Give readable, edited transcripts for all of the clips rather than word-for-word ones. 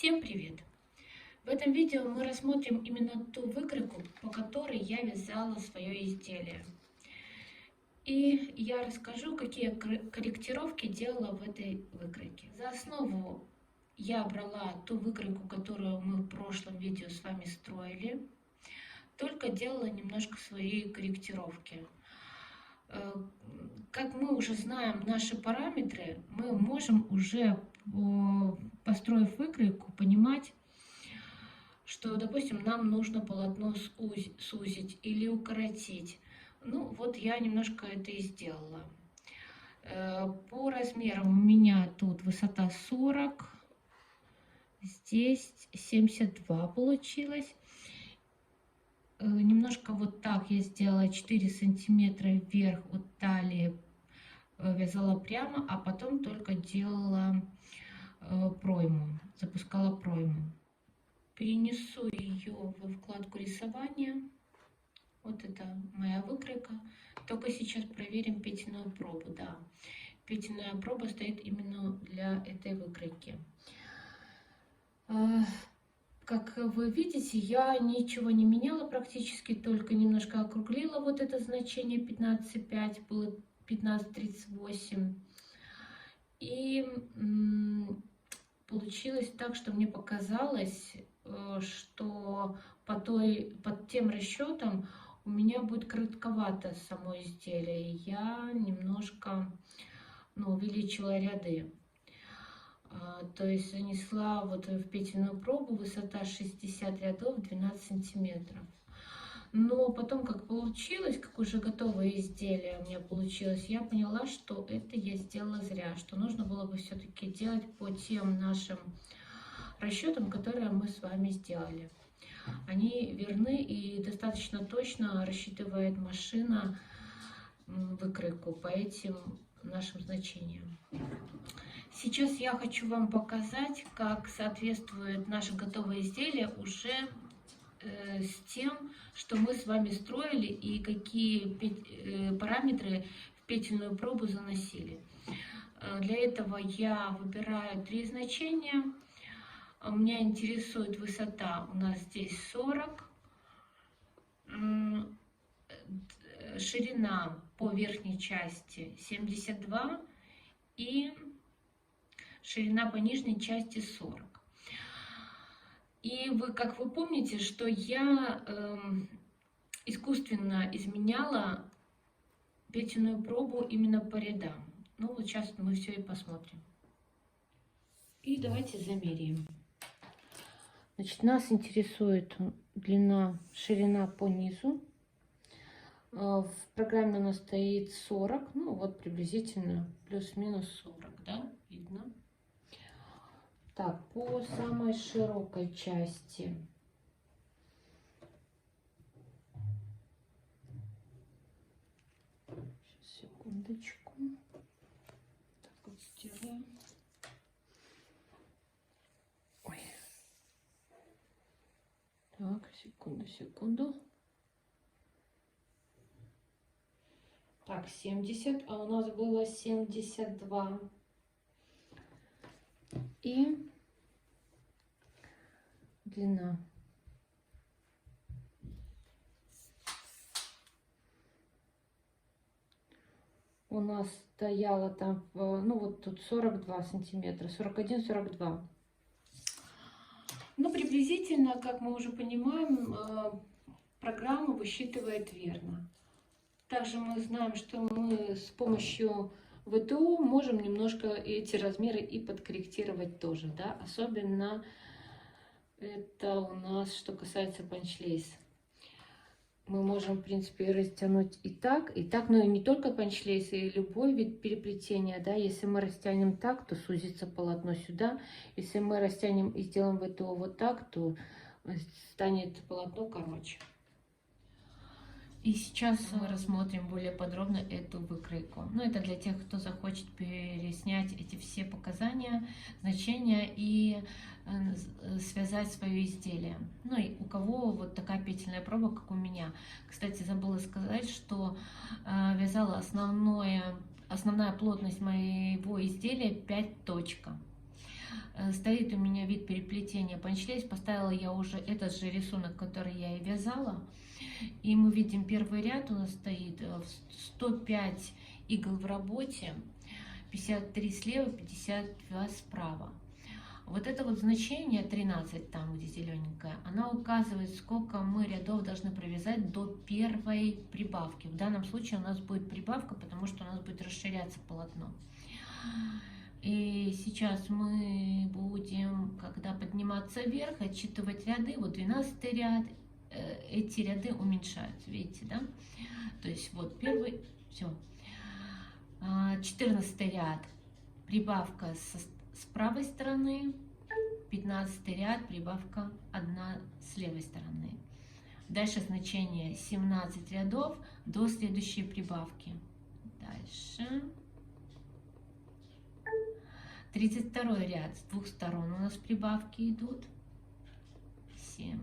Всем привет! В этом видео мы рассмотрим именно ту выкройку, по которой я вязала свое изделие. И я расскажу, какие корректировки делала в этой выкройке. За основу я брала ту выкройку, которую мы в прошлом видео с вами строили, только делала немножко свои корректировки. Как мы уже знаем наши параметры, мы можем уже, построив выкройку, понимать, что, допустим, нам нужно полотно сузить или укоротить. Ну, вот я немножко это и сделала. По размерам у меня тут высота 40, здесь 72 получилось. Немножко вот так я сделала 4 сантиметра вверх от талии, вязала прямо, а потом только делала пройму, запускала пройму. Перенесу ее во вкладку рисования. Вот это моя выкройка. Только сейчас проверим петельную пробу. Да, петельная проба стоит именно для этой выкройки. Как вы видите, я ничего не меняла практически, только немножко округлила вот это значение 15,5, было 15,38. И получилось так, что мне показалось, что под тем расчетом у меня будет коротковато само изделие. Я немножко увеличила ряды. То есть занесла вот в петельную пробу высота 60 рядов 12 сантиметров. Но потом, как получилось, как уже готовое изделие у меня получилось, я поняла, что это я сделала зря, что нужно было бы все-таки делать по тем нашим расчетам, которые мы с вами сделали. Они верны и достаточно точно рассчитывает машина выкройку по этим нашим значениям. Сейчас я хочу вам показать, как соответствует наше готовое изделие уже с тем, что мы с вами строили и какие параметры в петельную пробу заносили. Для этого я выбираю 3 значения. Меня интересует высота, у нас здесь 40, ширина по верхней части 72 и ширина по нижней части 40. И как вы помните, что я искусственно изменяла петельную пробу именно по рядам. Ну вот сейчас мы все и посмотрим. И давайте замеряем. Значит, нас интересует длина, ширина по низу. В программе у нас стоит 40, ну вот приблизительно плюс-минус 40, да, видно. Так, по самой широкой части. Сейчас, секундочку. Так вот сделаем. Ой. Так, секунду. Так, 70, а у нас было 72. И длина. У нас стояла там, ну вот тут 42 сантиметра, 41-42. Ну, приблизительно, как мы уже понимаем, программа высчитывает верно. Также мы знаем, что мы с помощью ВТО можем немножко эти размеры и подкорректировать тоже, да, особенно это у нас, что касается панчлейс. Мы можем, в принципе, растянуть и так, но и не только панчлейс, и любой вид переплетения, да, если мы растянем так, то сузится полотно сюда, если мы растянем и сделаем ВТО вот так, то станет полотно короче. И сейчас мы рассмотрим более подробно эту выкройку. Ну, это для тех, кто захочет переснять эти все показания, значения и связать свое изделие. Ну, и у кого вот такая петельная проба, как у меня. Кстати, забыла сказать, что вязала основная плотность моего изделия 5 точка. Стоит у меня вид переплетения панчлейс. Поставила я уже этот же рисунок, который я и вязала. И мы видим, первый ряд у нас стоит 105 игл в работе, 53 слева, 52 справа. Вот это вот значение 13, там где зелененькое, она указывает, сколько мы рядов должны провязать до первой прибавки. В данном случае у нас будет прибавка, потому что у нас будет расширяться полотно. И сейчас мы будем, когда подниматься вверх, отсчитывать ряды. Вот 12 ряд, эти ряды уменьшаются, видите, да? То есть вот первый, все. 14 ряд, прибавка с правой стороны, 15 ряд, прибавка 1 с левой стороны. Дальше значение 17 рядов до следующей прибавки. Дальше. 32 ряд, с двух сторон у нас прибавки идут. 7.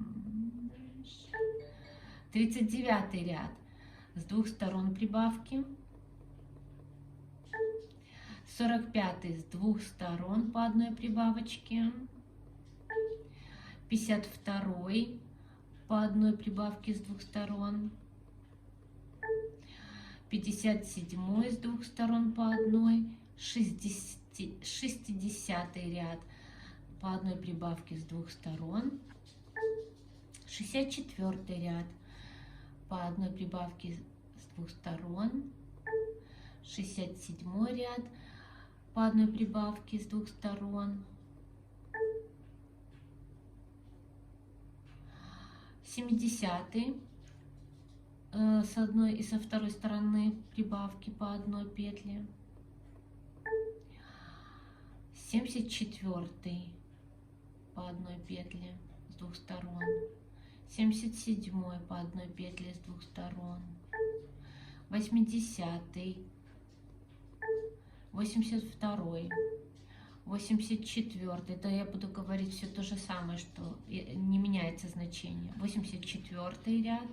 39 ряд, с двух сторон прибавки. 45 с двух сторон по одной прибавочке. 52 по одной прибавке с двух сторон. 57 с двух сторон по одной. 60 ряд по одной прибавке с двух сторон. 64 ряд по одной прибавке с двух сторон. 67 ряд по одной прибавке с двух сторон. 70 с одной и со второй стороны прибавки по одной петле. 74 по одной петле с двух сторон. 77 по одной петле с двух сторон. 80, 82, 84, это я буду говорить все то же самое, что не меняется значение. 84 ряд,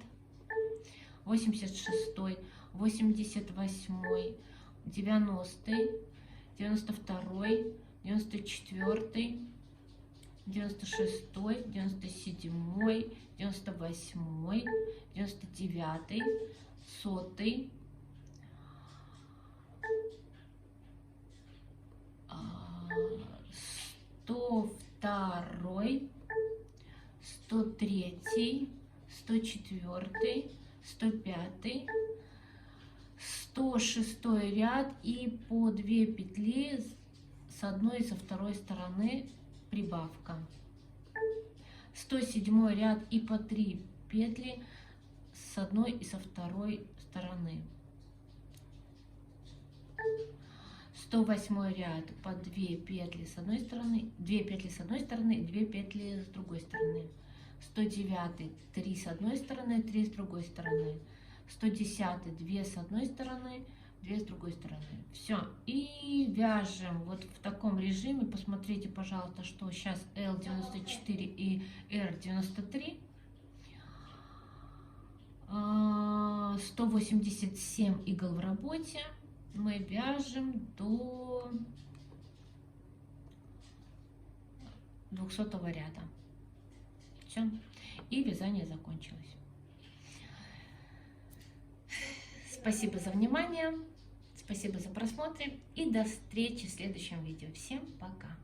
86, 88, 90, 92, 94, 96, 97, 98, 99, 100, 102, 103, 104, 105, 106 ряд и по 2 петли с одной и со второй стороны прибавка. 107 ряд и по 3 петли с одной и со второй стороны. 108 ряд по 2 петли с одной стороны, 2 петли с одной стороны и 2 петли с другой стороны. 109 3 с одной стороны, 3 с другой стороны. 110 2 с одной стороны, 2 с другой стороны. Все. И вяжем вот в таком режиме. Посмотрите, пожалуйста, что сейчас L94 и R93. 187 игл в работе. Мы вяжем до 200 ряда. Все. И вязание закончилось. Спасибо за внимание. Спасибо за просмотр. И до встречи в следующем видео. Всем пока.